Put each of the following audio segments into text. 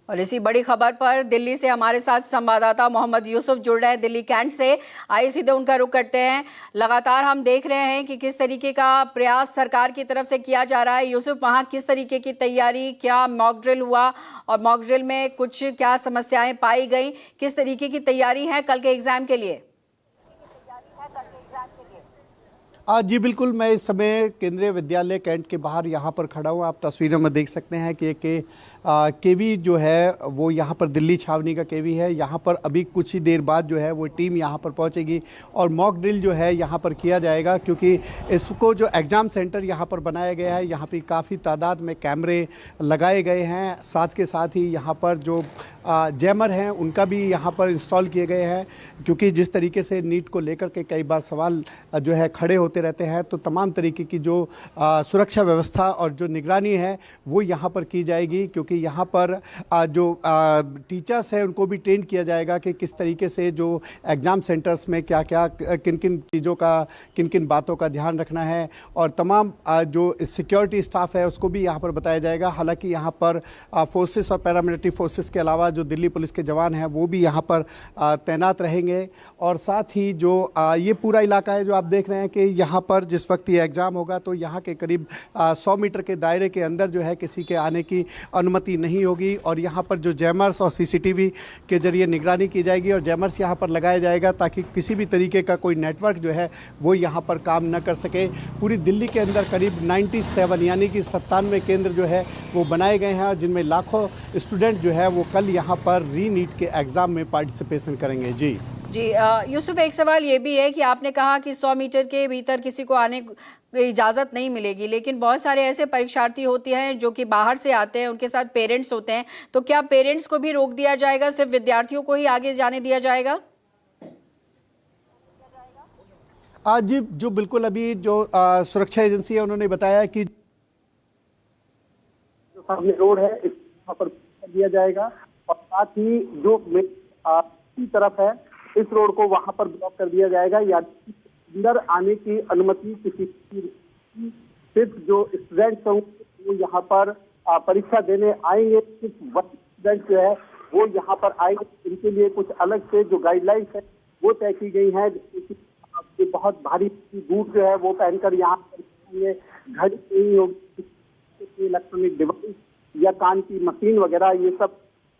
और इसी बड़ी खबर पर दिल्ली से हमारे साथ संवाददाता मोहम्मद यूसुफ जुड़ रहे हैं दिल्ली कैंट से। आइए सीधे उनका रुख करते हैं। लगातार हम देख रहे हैं कि किस तरीके का प्रयास सरकार की तरफ से किया जा रहा है। यूसुफ, वहां किस तरीके की तैयारी, क्या मॉक ड्रिल हुआ और मॉक ड्रिल में कुछ क्या समस्याएं पाई गई, किस तरीके की तैयारी है कल के एग्जाम के लिए? जी बिल्कुल, मैं इस समय केंद्रीय विद्यालय कैंट के बाहर यहाँ पर खड़ा हूँ। आप तस्वीरों में देख सकते हैं कि केवी जो है वो यहाँ पर दिल्ली छावनी का केवी है। यहाँ पर अभी कुछ ही देर बाद जो है वो टीम यहाँ पर पहुँचेगी और मॉक ड्रिल जो है यहाँ पर किया जाएगा, क्योंकि इसको जो एग्ज़ाम सेंटर यहाँ पर बनाया गया है, यहाँ पे काफ़ी तादाद में कैमरे लगाए गए हैं। साथ के साथ ही यहाँ पर जो जैमर हैं उनका भी यहाँ पर इंस्टॉल किए गए हैं, क्योंकि जिस तरीके से नीट को लेकर के कई बार सवाल जो है खड़े होते रहते हैं, तो तमाम तरीके की जो सुरक्षा व्यवस्था और जो निगरानी है वो यहाँ पर की जाएगी। क्योंकि यहाँ पर जो टीचर्स हैं उनको भी ट्रेन किया जाएगा कि किस तरीके से जो एग्ज़ाम सेंटर्स में क्या क्या किन किन चीज़ों का, किन किन बातों का ध्यान रखना है, और तमाम जो सिक्योरिटी स्टाफ है उसको भी यहाँ पर बताया जाएगा। हालांकि यहाँ पर फोर्सेस और पैरामिलिट्री फोर्सेस के अलावा जो दिल्ली पुलिस के जवान हैं वो भी यहाँ पर तैनात रहेंगे। और साथ ही जो ये पूरा इलाका है जो आप देख रहे हैं कि यहाँ पर जिस वक्त ये एग्ज़ाम होगा तो यहाँ के करीब 100 मीटर के दायरे के अंदर जो है किसी के आने की अनुमति नहीं होगी। और यहाँ पर जो जैमर्स और सीसीटीवी के जरिए निगरानी की जाएगी और जैमर्स यहाँ पर लगाया जाएगा ताकि किसी भी तरीके का कोई नेटवर्क जो है वो यहाँ पर काम न कर सके। पूरी दिल्ली के अंदर करीब 97 यानी कि 97 केंद्र जो है वो बनाए गए हैं, जिनमें लाखों स्टूडेंट जो है वो कल यहाँ पर री नीट के एग्ज़ाम में पार्टिसिपेशन करेंगे। जी यूसुफ, एक सवाल ये भी है कि आपने कहा कि 100 मीटर के भीतर किसी को आने की इजाज़त नहीं मिलेगी, लेकिन बहुत सारे ऐसे परीक्षार्थी होते हैं जो कि बाहर से आते हैं, उनके साथ पेरेंट्स होते हैं, तो क्या पेरेंट्स को भी रोक दिया जाएगा, सिर्फ विद्यार्थियों को ही आगे जाने दिया जाएगा? जी जो बिल्कुल, अभी जो सुरक्षा एजेंसी है उन्होंने बताया कि जो सामने रोड है इस वहाँ पर दिया जाएगा, और साथ ही जो दूसरी तरफ है इस रोड को वहां पर ब्लॉक कर दिया जाएगा। या अंदर आने की अनुमति किसी की, सिर्फ जो स्टूडेंट्स होंगे वो यहाँ पर परीक्षा देने आएंगे, सिर्फ स्टूडेंट जो है वो यहाँ पर आएंगे। इनके लिए कुछ अलग से जो गाइडलाइंस है वो तय की गई है, जैसे बहुत भारी बूट जो है वो पहनकर यहाँ पर घड़ी नहीं होगी, इलेक्ट्रॉनिक डिवाइस या कान की मशीन वगैरह ये सब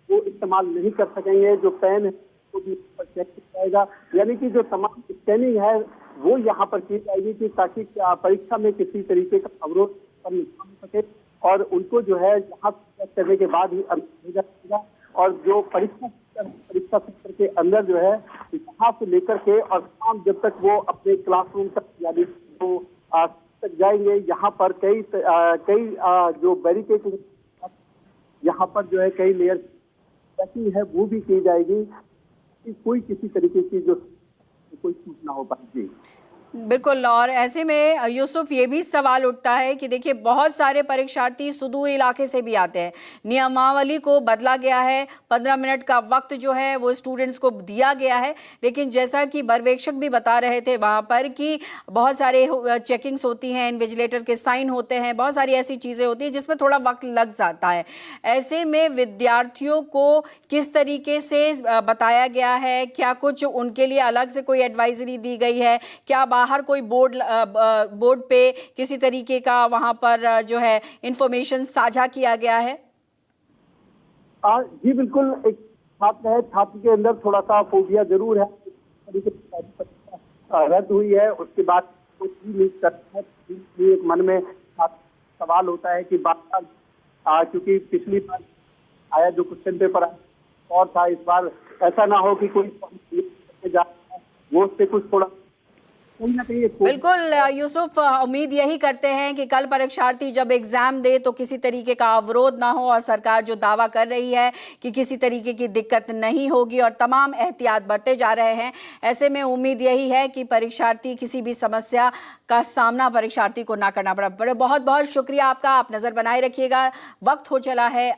वो इस्तेमाल नहीं कर सकेंगे। जो पेन है वो भी चेक किया जाएगा, यानी कि जो तमाम स्कैनिंग है वो यहाँ पर की जाएगी कि ताकि परीक्षा में किसी तरीके का अवरोध नहीं हो सके, और उनको जो है यहाँ चेक करने के बाद ही भेजा जाएगा। और जो परीक्षा सत्र के अंदर जो है यहाँ से लेकर के और तमाम जब तक वो अपने क्लासरूम तक यानी तो तक जाएंगे, यहाँ पर कई जो बैरिकेड यहाँ पर जो है कई लेयर चेकिंग है वो भी की जाएगी कि कोई किसी तरीके की जो कोई सूचना हो पाएगी। बिल्कुल। और ऐसे में यूसुफ, ये भी सवाल उठता है कि देखिए बहुत सारे परीक्षार्थी सुदूर इलाके से भी आते हैं, नियमावली को बदला गया है, 15 मिनट का वक्त जो है वो स्टूडेंट्स को दिया गया है, लेकिन जैसा कि पर्यवेक्षक भी बता रहे थे वहाँ पर कि बहुत सारे चेकिंग्स होती हैं, इन्विजिलेटर के साइन होते हैं, बहुत सारी ऐसी चीज़ें होती हैं जिसमें थोड़ा वक्त लग जाता है। ऐसे में विद्यार्थियों को किस तरीके से बताया गया है, क्या कुछ उनके लिए अलग से कोई एडवाइजरी दी गई है, क्या बाहर कोई बोर्ड पे किसी तरीके का वहां पर जो है इंफॉर्मेशन साझा किया गया है? जी बिल्कुल, एक छात्र है, छात्र के अंदर थोड़ा सा फोबिया जरूर है, रद्द हुई है उसके बाद एक मन में सवाल होता है कि बार क्योंकि पिछली बार आया जो क्वेश्चन पेपर और था, इस बार ऐसा ना हो कि कोई वो उससे कुछ थोड़ा। बिल्कुल यूसुफ, उम्मीद यही करते हैं कि कल परीक्षार्थी जब एग्जाम दे तो किसी तरीके का अवरोध ना हो, और सरकार जो दावा कर रही है कि किसी तरीके की दिक्कत नहीं होगी और तमाम एहतियात बरते जा रहे हैं, ऐसे में उम्मीद यही है कि परीक्षार्थी किसी भी समस्या का सामना परीक्षार्थी को ना करना पड़े। बहुत बहुत शुक्रिया आपका, आप नजर बनाए रखिएगा, वक्त हो चला है।